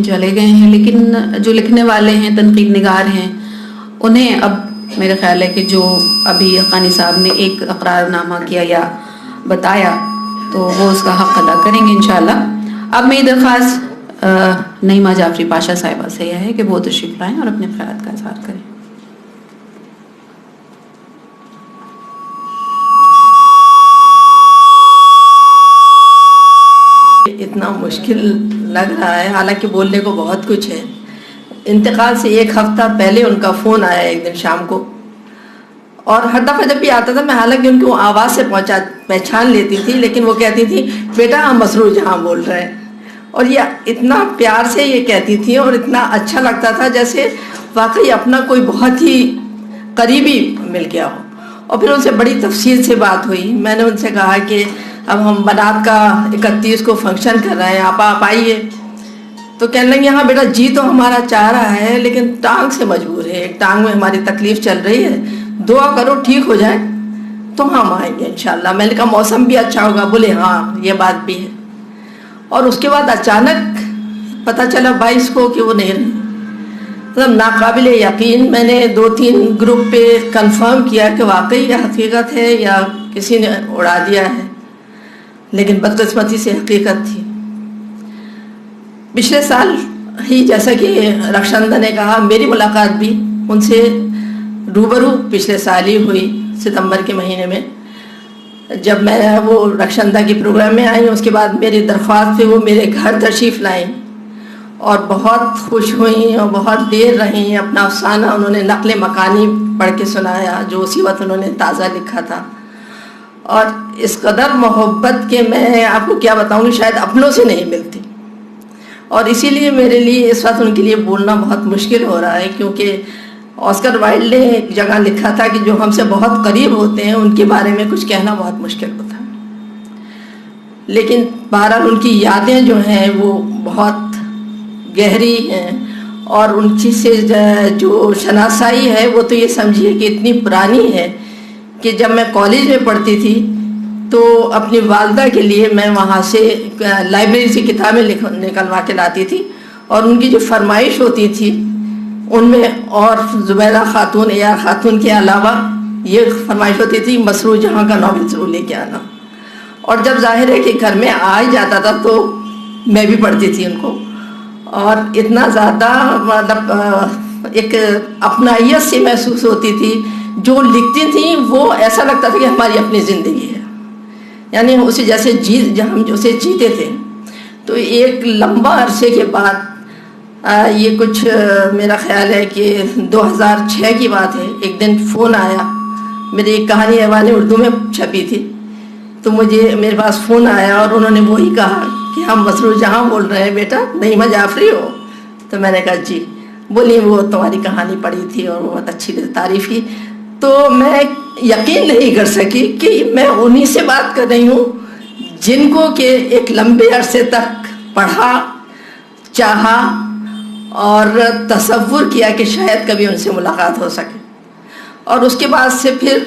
چلے گئے ہیں، لیکن جو لکھنے والے ہیں، تنقید نگار ہیں، انہیں اب میرا خیال ہے کہ جو ابھی حقانی صاحب نے ایک اقرار نامہ کیا یا بتایا تو وہ اس کا حق ادا کریں گے انشاءاللہ۔ اب میری درخواست نعیمہ جعفری پاشا صاحبہ سے یہ ہے کہ وہ تشریف لائیں اور اپنے خیالات کا اظہار کریں۔ اتنا مشکل لگ رہا ہے، حالانکہ بولنے کو بہت کچھ ہے۔ انتقال سے ایک ہفتہ پہلے ان کا فون آیا ایک دن شام کو، اور ہر دفعہ جب بھی آتا تھا میں حالانکہ ان کی آواز سے پہچان لیتی تھی، لیکن وہ کہتی تھی بیٹا ہم مسرور جہاں بول رہے ہیں، اور یہ اتنا پیار سے یہ کہتی تھی اور اتنا اچھا لگتا تھا جیسے واقعی اپنا کوئی بہت ہی قریبی مل گیا ہو۔ اور پھر ان سے بڑی تفصیل سے بات ہوئی۔ میں نے ان سے کہا کہ اب ہم بنات کا 31 کو فنکشن کر رہے ہیں، آپ آئیے۔ تو کہنے لگے ہاں بیٹا جی تو ہمارا چاہ رہا ہے، لیکن ٹانگ سے مجبور ہے، ایک ٹانگ میں ہماری تکلیف چل رہی ہے، دعا کرو ٹھیک ہو جائے تو ہم آئیں گے انشاءاللہ۔ میں نے کہا موسم بھی اچھا ہوگا، بولے ہاں یہ بات بھی ہے۔ اور اس کے بعد اچانک پتہ چلا 22 کو کہ وہ نہیں رہے، مطلب ناقابل یقین۔ میں نے 2-3 گروپ پہ کنفرم کیا کہ واقعی یہ حقیقت ہے یا کسی نے اڑا دیا ہے، لیکن بدقسمتی سے حقیقت تھی۔ پچھلے سال ہی جیسا کہ رخشندہ نے کہا، میری ملاقات بھی ان سے روبرو پچھلے سال ہی ہوئی، ستمبر کے مہینے میں، جب میں وہ رخشندہ کے پروگرام میں آئی۔ اس کے بعد میری درخواست پہ وہ میرے گھر تشریف لائیں اور بہت خوش ہوئیں اور بہت دیر رہیں۔ اپنا افسانہ انہوں نے نقل مکانی پڑھ کے سنایا جو اسی وقت انہوں نے تازہ لکھا تھا، اور اس قدر محبت کہ میں آپ کو کیا بتاؤں گی، شاید اپنوں سے نہیں ملتی۔ اور اسی لیے میرے لیے اس وقت ان کے لیے بولنا بہت مشکل ہو رہا ہے، کیونکہ آسکر وائلڈ نے ایک جگہ لکھا تھا کہ جو ہم سے بہت قریب ہوتے ہیں ان کے بارے میں کچھ کہنا بہت مشکل ہوتا ہے۔ لیکن بہرحال ان کی یادیں جو ہیں وہ بہت گہری ہیں، اور ان چیز سے جو شناسائی ہے وہ تو یہ سمجھیے کہ اتنی پرانی ہے کہ جب میں کالج میں پڑھتی تھی تو اپنی والدہ کے لیے میں وہاں سے لائبریری سے کتابیں نکلوا کے لاتی تھی، اور ان کی جو فرمائش ہوتی تھی ان میں، اور زبیدہ خاتون یا خاتون کے علاوہ یہ فرمائش ہوتی تھی مسرور جہاں کا ناول ضرور لے کے آنا۔ اور جب ظاہر ہے کہ گھر میں آ ہی جاتا تھا تو میں بھی پڑھتی تھی ان کو، اور اتنا زیادہ مطلب ایک اپنائیت سی محسوس ہوتی تھی۔ جو لکھتی تھیں وہ ایسا لگتا تھا کہ ہماری اپنی زندگی ہے، یعنی اسے جیسے ہم اسے جیتے تھے۔ تو ایک لمبا عرصے کے بعد یہ کچھ میرا خیال ہے کہ 2006 کی بات ہے، ایک دن فون آیا، میری ایک کہانی ایوان اردو میں چھپی تھی، تو میرے پاس فون آیا اور انہوں نے وہی کہا کہ ہم مسرور جہاں بول رہے ہیں، بیٹا نعیمہ جعفری ہو؟ تو میں نے کہا جی۔ بولی وہ تمہاری کہانی پڑھی تھی اور بہت اچھی تعریف کی۔ تو میں یقین نہیں کر سکی کہ میں انہی سے بات کر رہی ہوں جن کو کہ ایک لمبے عرصے تک پڑھا، چاہا اور تصور کیا کہ شاید کبھی ان سے ملاقات ہو سکے۔ اور اس کے بعد سے پھر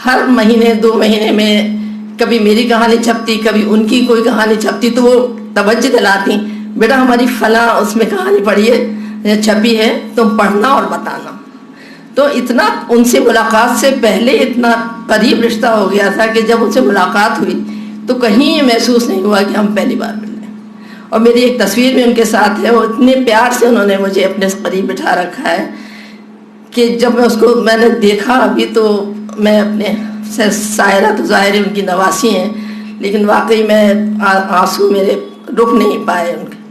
ہر مہینے 2 مہینے میں کبھی میری کہانی چھپتی، کبھی ان کی کوئی کہانی چھپتی، تو وہ توجہ دلاتی بیٹا ہماری فلاں اس میں کہانی پڑھی ہے، چھپی ہے، تم پڑھنا اور بتانا۔ تو اتنا ان سے ملاقات سے پہلے اتنا قریب رشتہ ہو گیا تھا کہ جب ان سے ملاقات ہوئی تو کہیں یہ محسوس نہیں ہوا کہ ہم پہلی بار مل رہے ہیں۔ اور میری ایک تصویر بھی ان کے ساتھ ہے، وہ اتنے پیار سے انہوں نے مجھے اپنے قریب بٹھا رکھا ہے کہ جب میں اس کو میں نے دیکھا ابھی تو میں اپنے سائرہ، تو ظاہر ان کی نواسی ہیں، لیکن واقعی میں آنسو میرے رک نہیں پائے ان کے۔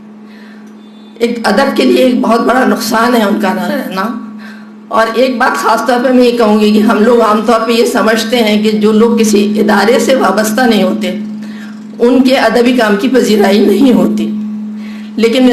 ایک ادب کے لیے ایک بہت بڑا نقصان ہے ان کا نہ رہنا۔ اور ایک بات خاص طور پہ میں یہ کہوں گی کہ ہم لوگ عام طور پہ یہ سمجھتے ہیں کہ جو لوگ کسی ادارے سے وابستہ نہیں ہوتے ان کے ادبی کام کی پذیرائی نہیں ہوتی، لیکن